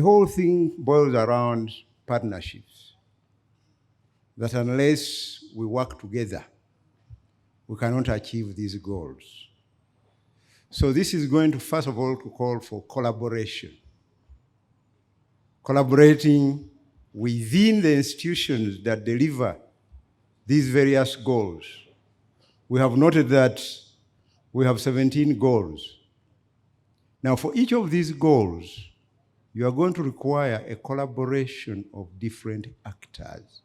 the whole thing boils around partnerships. That unless we work together, we cannot achieve these goals. So this is going to, first of all, to call for collaboration. Collaborating within the institutions that deliver these various goals. We have noted that we have 17 goals. Now, for each of these goals, you are going to require a collaboration of different actors.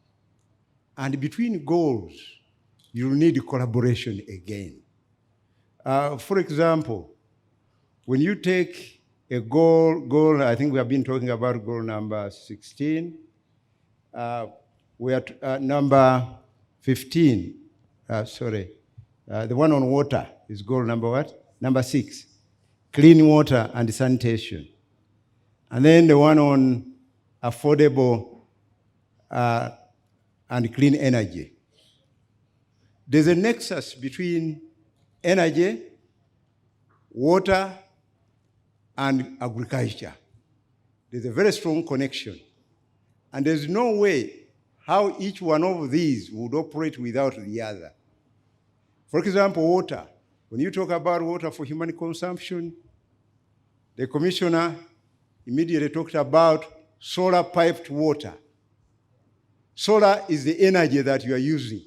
And between goals, you will need collaboration again. For example, when you take a goal, I think we have been talking about goal number 16. We are number 15, the one on water is goal number what? Number 6, clean water and sanitation. And then the one on affordable and clean energy. There's a nexus between energy, water, and agriculture. There's a very strong connection. And there's no way how each one of these would operate without the other. For example, water. When you talk about water for human consumption, the commissioner immediately talked about solar piped water. Solar is the energy that you are using.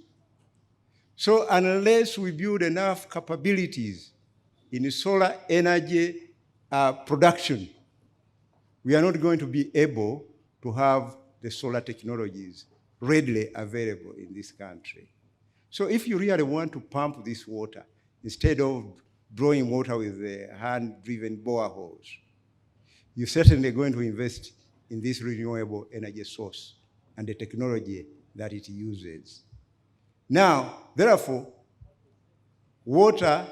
So unless we build enough capabilities in solar energy production, we are not going to be able to have the solar technologies readily available in this country. So if you really want to pump this water, instead of drawing water with the hand-driven boreholes, you're certainly going to invest in this renewable energy source and the technology that it uses. Now, therefore, water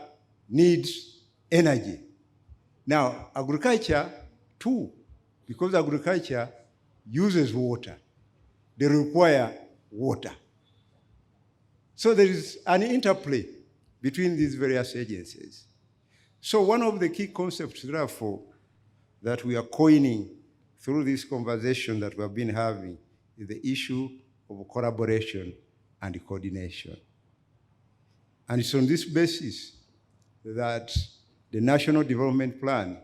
needs energy. Now, agriculture too, because agriculture uses water, they require water. So there is an interplay between these various agencies. So one of the key concepts, therefore, that we are coining through this conversation that we have been having is the issue of collaboration and coordination. And it's on this basis that the National Development Plan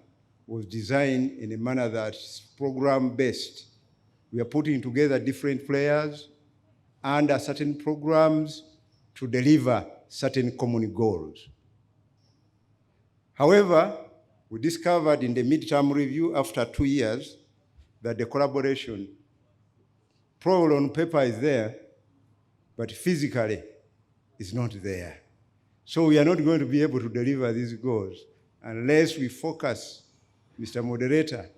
was designed in a manner that's program-based. We are putting together different players under certain programs to deliver certain common goals. However, we discovered in the midterm review after 2 years that the collaboration, probably on paper is there, but physically is not there. So we are not going to be able to deliver these goals unless we focus, Mr. Moderator,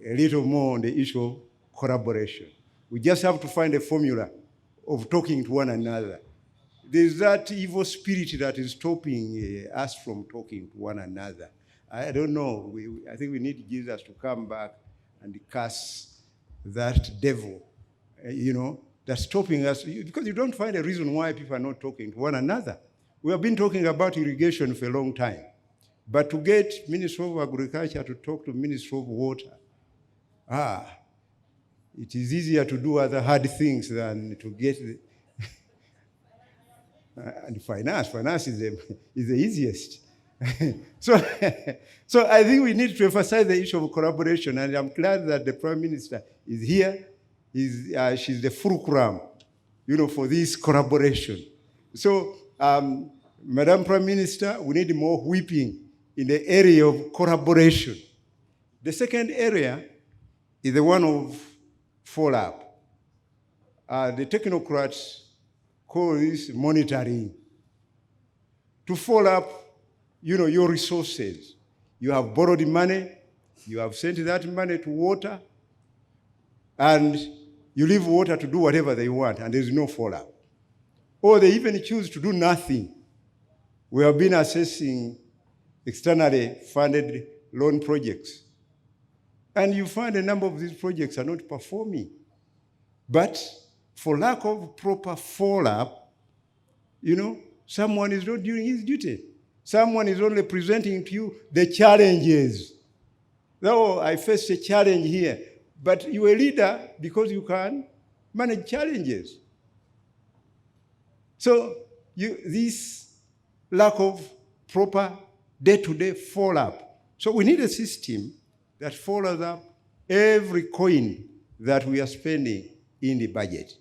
a little more on the issue of collaboration. We just have to find a formula of talking to one another. There's that evil spirit that is stopping us from talking to one another. I don't know. I think we need Jesus to come back and curse that devil, that's stopping us, because you don't find a reason why people are not talking to one another. We have been talking about irrigation for a long time, but to get Ministry of Agriculture to talk to Ministry of Water, it is easier to do other hard things than to get the and finance is the easiest. So I think we need to emphasize the issue of collaboration, and I'm glad that the Prime Minister is here. She's the fulcrum, for this collaboration. So, Madam Prime Minister, we need more whipping in the area of collaboration. The second area is the one of follow-up. The technocrats call this monitoring. To follow up, your resources. You have borrowed money, you have sent that money to water, and you leave water to do whatever they want, and there's no follow-up. Or they even choose to do nothing. We have been assessing externally funded loan projects, and you find a number of these projects are not performing. But for lack of proper follow-up, someone is not doing his duty. Someone is only presenting to you the challenges. Though I faced a challenge here, But you're a leader because you can manage challenges. So this lack of proper day-to-day follow-up. So we need a system that follows up every coin that we are spending in the budget.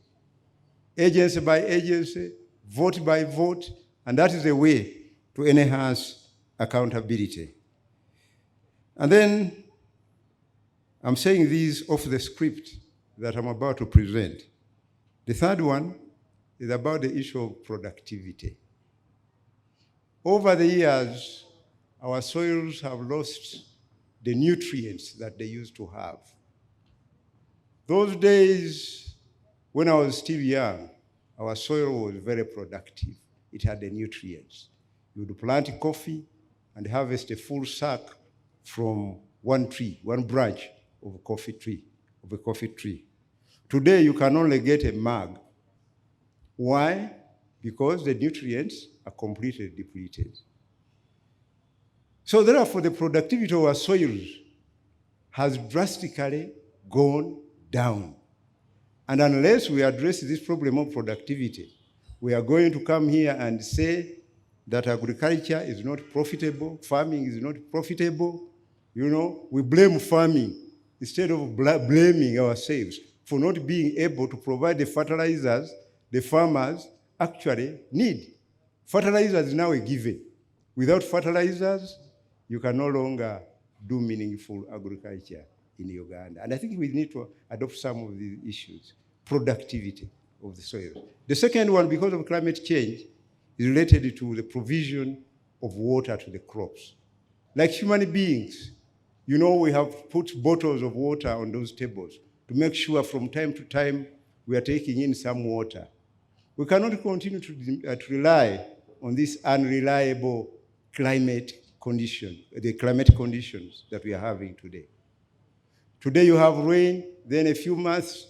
Agency by agency, vote by vote, and that is a way to enhance accountability. And then I'm saying these off the script that I'm about to present. The third one is about the issue of productivity. Over the years, our soils have lost the nutrients that they used to have. Those days, when I was still young, our soil was very productive. It had the nutrients. You would plant coffee and harvest a full sack from one tree, one branch of a coffee tree. Today, you can only get a mug. Why? Because the nutrients are completely depleted. So therefore, the productivity of our soils has drastically gone down. And unless we address this problem of productivity, we are going to come here and say that agriculture is not profitable, farming is not profitable. You know, we blame farming instead of blaming ourselves for not being able to provide the fertilizers the farmers actually need. Fertilizers is now a given. Without fertilizers, you can no longer do meaningful agriculture in Uganda. And I think we need to adopt some of these issues. Productivity of the soil. The second one, because of climate change, is related to the provision of water to the crops. Like human beings, you know, we have put bottles of water on those tables to make sure from time to time we are taking in some water. We cannot continue to rely on this unreliable climate condition, the climate conditions that we are having today. Today you have rain, then a few months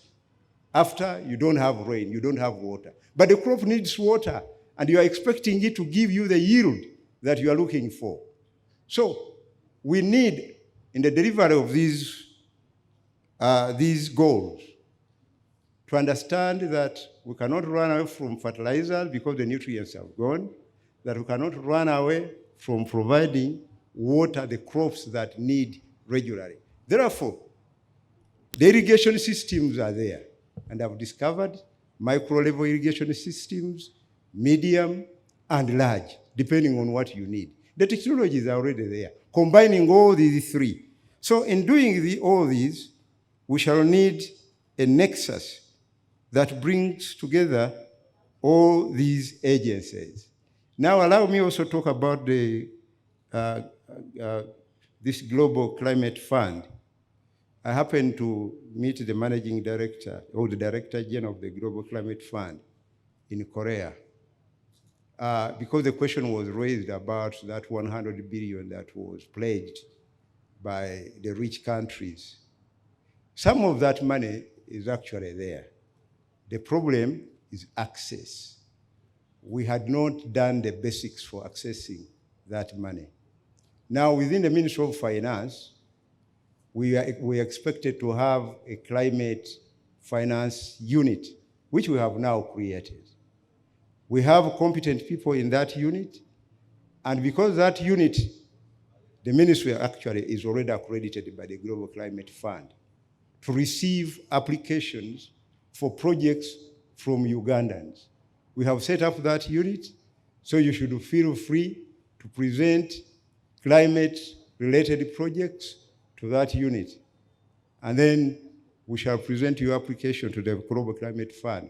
after you don't have rain, you don't have water. But the crop needs water, and you are expecting it to give you the yield that you are looking for. So we need, in the delivery of these goals, to understand that we cannot run away from fertilizers because the nutrients have gone, that we cannot run away from providing water the crops that need regularly. Therefore, the irrigation systems are there, and I've discovered micro-level irrigation systems, medium, and large, depending on what you need. The technologies are already there, combining all these three. So in doing all these, we shall need a nexus that brings together all these agencies. Now allow me also to talk about this Global Climate Fund. I happened to meet the managing director, or the director general of the Global Climate Fund in Korea, because the question was raised about that 100 billion that was pledged by the rich countries. Some of that money is actually there. The problem is access. We had not done the basics for accessing that money. Now, within the Ministry of Finance, we expected to have a climate finance unit, which we have now created. We have competent people in that unit, and because that unit, the ministry actually is already accredited by the Global Climate Fund to receive applications for projects from Ugandans. We have set up that unit, so you should feel free to present climate-related projects to that unit. And then we shall present your application to the Global Climate Fund.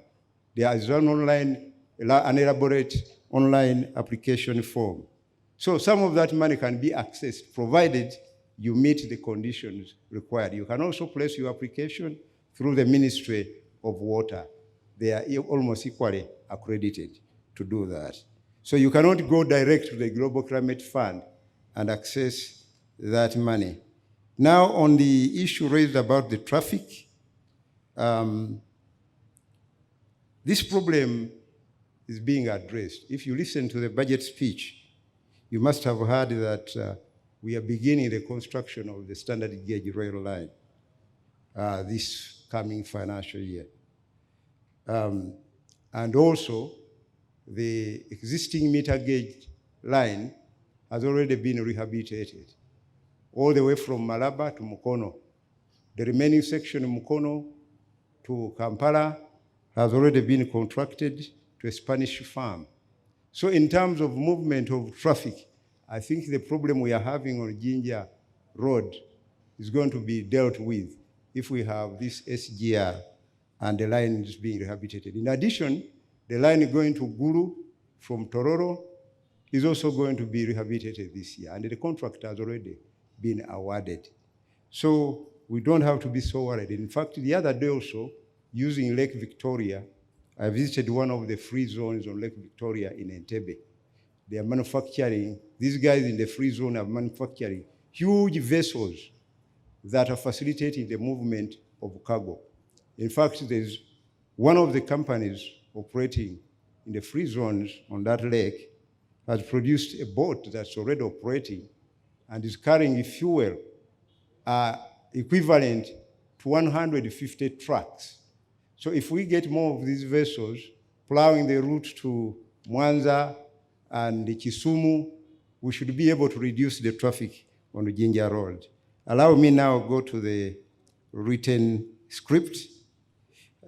There is an elaborate online application form. So some of that money can be accessed, provided you meet the conditions required. You can also place your application through the Ministry of Water. They are almost equally accredited to do that. So you cannot go direct to the Global Climate Fund and access that money. Now, on the issue raised about the traffic, this problem is being addressed. If you listen to the budget speech, you must have heard that we are beginning the construction of the standard gauge rail line this coming financial year. And also, the existing meter gauge line has already been rehabilitated, all the way from Malaba to Mukono. The remaining section of Mukono to Kampala has already been contracted to a Spanish firm. So in terms of movement of traffic, I think the problem we are having on Jinja Road is going to be dealt with if we have this SGR and the line is being rehabilitated. In addition, the line going to Gulu from Tororo is also going to be rehabilitated this year, and the contract has already been awarded. So we don't have to be so worried. In fact, the other day also, using Lake Victoria, I visited one of the free zones on Lake Victoria in Entebbe. They are manufacturing, these guys in the free zone are manufacturing huge vessels that are facilitating the movement of cargo. In fact, there's one of the companies operating in the free zones on that lake has produced a boat that's already operating and is carrying fuel equivalent to 150 trucks. So if we get more of these vessels plowing the route to Mwanza and Kisumu, we should be able to reduce the traffic on the Jinja Road. Allow me now to go to the written script.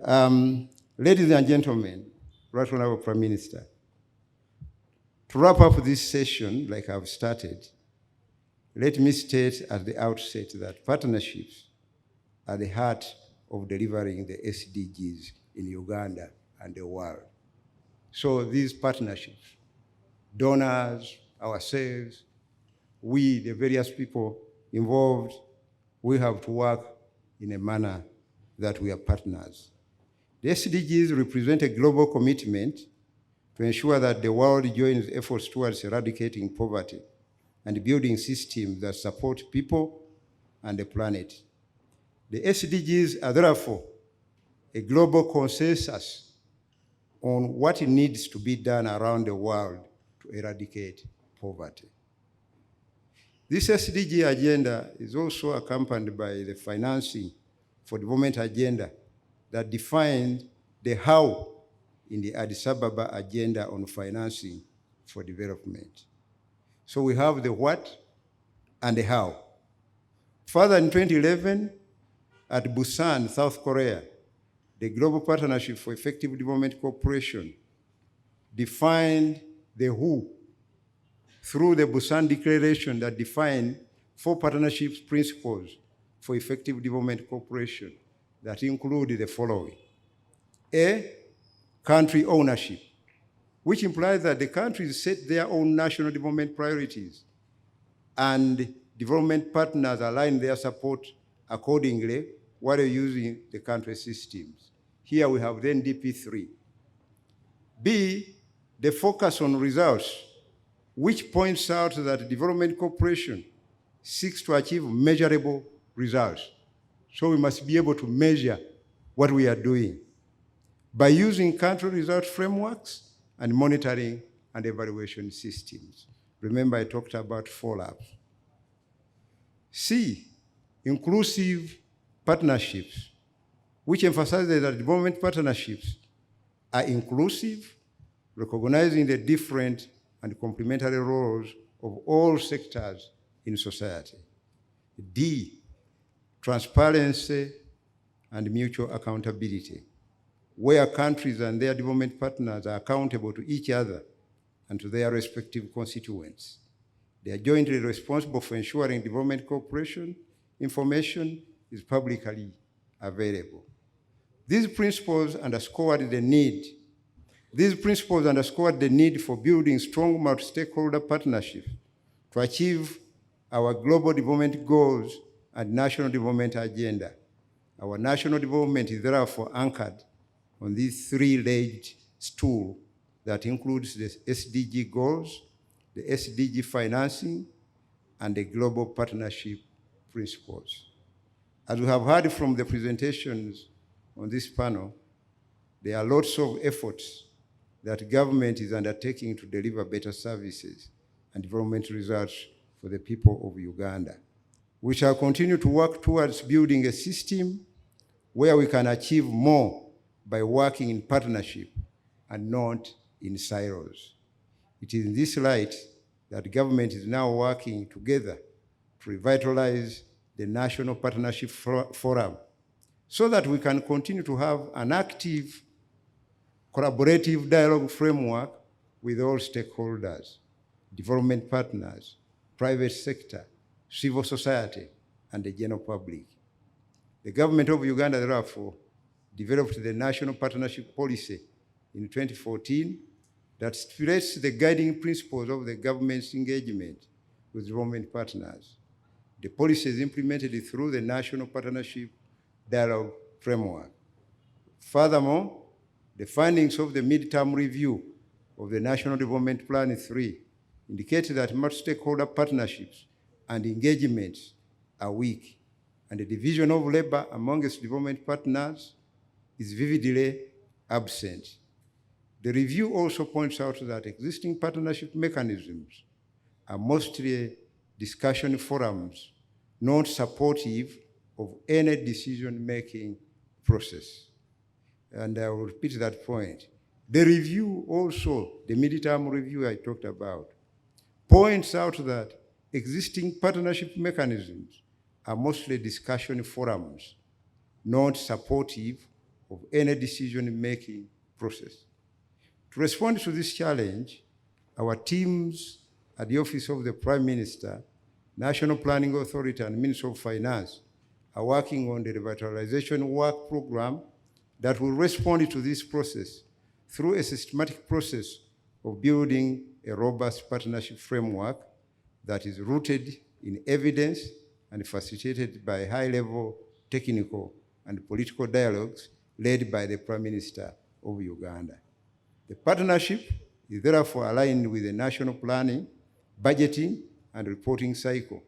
Ladies and gentlemen, Right Honorable Prime Minister, to wrap up this session like I've started, let me state at the outset that partnerships are the heart of delivering the SDGs in Uganda and the world. So these partnerships, donors, ourselves, we, the various people involved, we have to work in a manner that we are partners. The SDGs represent a global commitment to ensure that the world joins efforts towards eradicating poverty and building systems that support people and the planet. The SDGs are therefore a global consensus on what needs to be done around the world to eradicate poverty. This SDG agenda is also accompanied by the financing for development agenda that defines the how in the Addis Ababa agenda on financing for development. So we have the what and the how. Further, in 2011, at Busan, South Korea, the Global Partnership for Effective Development Cooperation defined the who through the Busan Declaration that defined 4 partnership principles for effective development cooperation that include the following. A, country ownership, which implies that the countries set their own national development priorities and development partners align their support accordingly while using the country systems. Here we have the NDP 3. B, the focus on results, which points out that development cooperation seeks to achieve measurable results. So we must be able to measure what we are doing by using country result frameworks and monitoring and evaluation systems. Remember, I talked about 4 labs. C, inclusive partnerships, which emphasizes that development partnerships are inclusive, recognizing the different and complementary roles of all sectors in society. D, transparency and mutual accountability, where countries and their development partners are accountable to each other and to their respective constituents. They are jointly responsible for ensuring development cooperation information is publicly available. These principles underscored the need for building strong multi-stakeholder partnerships to achieve our global development goals and national development agenda. Our national development is therefore anchored on these 3-legged stool that includes the SDG goals, the SDG financing, and the global partnership principles. As we have heard from the presentations on this panel, there are lots of efforts that government is undertaking to deliver better services and development results for the people of Uganda. We shall continue to work towards building a system where we can achieve more by working in partnership and not in silos. It is in this light that government is now working together to revitalize the National Partnership Forum so that we can continue to have an active, collaborative dialogue framework with all stakeholders, development partners, private sector, civil society, and the general public. The government of Uganda, therefore, developed the National Partnership Policy in 2014 that stipulates the guiding principles of the government's engagement with development partners. The policy is implemented through the National Partnership Dialogue Framework. Furthermore, the findings of the midterm review of the National Development Plan 3 indicate that multi-stakeholder partnerships and engagements are weak, and the division of labor amongst development partners is vividly absent. The review also points out that existing partnership mechanisms are mostly discussion forums, not supportive of any decision-making process. And I will repeat that point. The review also, the midterm review I talked about, points out that existing partnership mechanisms are mostly discussion forums, not supportive of any decision-making process. To respond to this challenge, our teams at the Office of the Prime Minister, National Planning Authority, and Ministry of Finance are working on the revitalization work program that will respond to this process through a systematic process of building a robust partnership framework that is rooted in evidence and facilitated by high-level technical and political dialogues led by the Prime Minister of Uganda. The partnership is therefore aligned with the national planning, budgeting, and reporting cycle,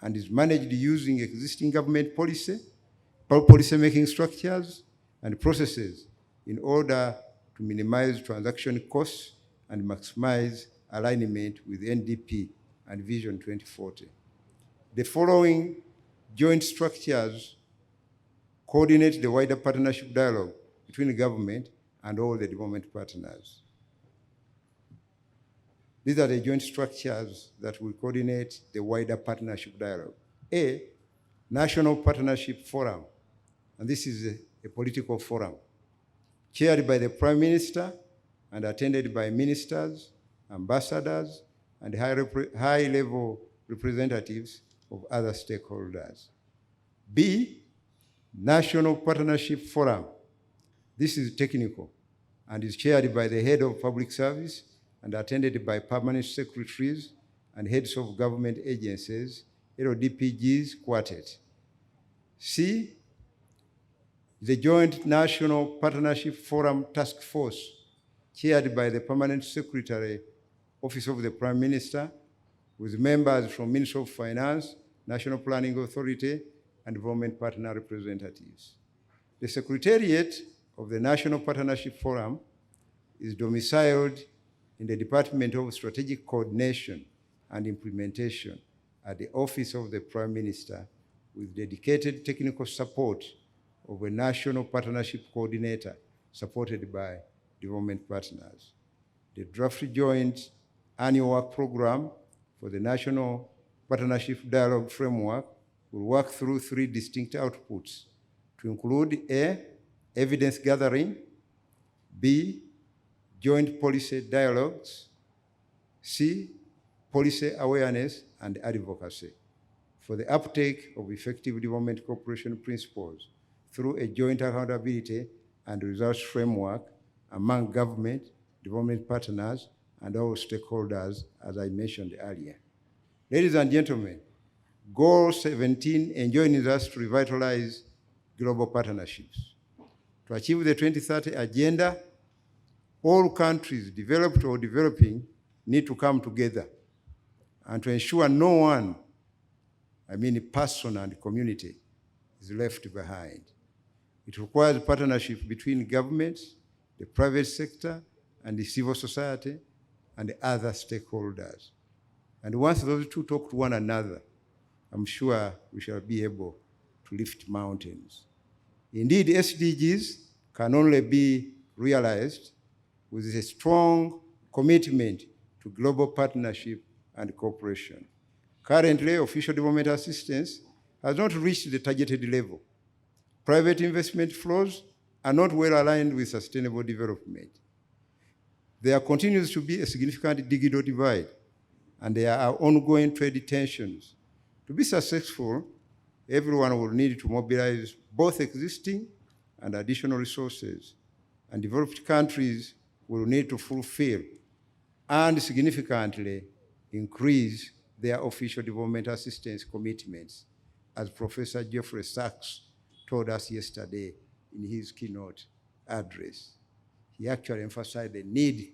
and is managed using existing government policy-making structures and processes in order to minimize transaction costs and maximize alignment with NDP and Vision 2040. The following joint structures coordinate the wider partnership dialogue between the government and all the development partners. These are the joint structures that will coordinate the wider partnership dialogue. A, National Partnership Forum, and this is a political forum, chaired by the Prime Minister and attended by ministers, ambassadors, and high-level representatives of other stakeholders. B, National Partnership Forum. This is technical and is chaired by the head of public service and attended by permanent secretaries and heads of government agencies, LDPG's quartet. C, the Joint National Partnership Forum Task Force, chaired by the Permanent Secretary, Office of the Prime Minister, with members from Ministry of Finance, National Planning Authority, and development partner representatives. The Secretariat of the National Partnership Forum is domiciled in the Department of Strategic Coordination and Implementation at the Office of the Prime Minister, with dedicated technical support of a National Partnership Coordinator supported by development partners. The draft joint annual work program for the National Partnership Dialogue Framework will work through three distinct outputs to include A, evidence gathering, B, joint policy dialogues, C, policy awareness and advocacy for the uptake of effective development cooperation principles through a joint accountability and results framework among government, development partners, and all stakeholders, as I mentioned earlier. Ladies and gentlemen, Goal 17 enjoins us to revitalize global partnerships. To achieve the 2030 agenda, all countries, developed or developing, need to come together and to ensure no one, person and community, is left behind. It requires partnership between governments, the private sector, and the civil society, and the other stakeholders. And once those two talk to one another, I'm sure we shall be able to lift mountains. Indeed, SDGs can only be realized with a strong commitment to global partnership and cooperation. Currently, official development assistance has not reached the targeted level. Private investment flows are not well aligned with sustainable development. There continues to be a significant digital divide, and there are ongoing trade tensions. To be successful, everyone will need to mobilize both existing and additional resources, and developed countries will need to fulfill and significantly increase their official development assistance commitments, as Professor Jeffrey Sachs told us yesterday in his keynote address. He actually emphasized the need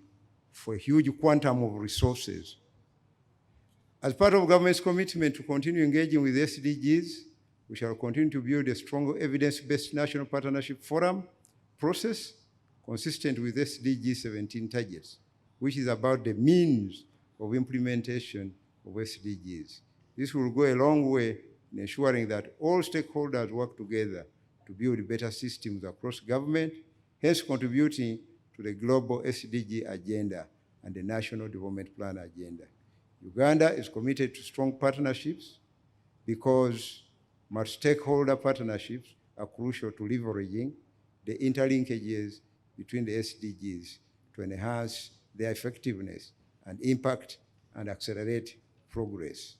for a huge quantum of resources. As part of government's commitment to continue engaging with SDGs, we shall continue to build a strong evidence-based national partnership forum process consistent with SDG 17 targets, which is about the means of implementation of SDGs. This will go a long way in ensuring that all stakeholders work together to build better systems across government, hence contributing to the global SDG agenda and the National Development Plan agenda. Uganda is committed to strong partnerships because multi-stakeholder partnerships are crucial to leveraging the interlinkages between the SDGs to enhance their effectiveness and impact and accelerate progress.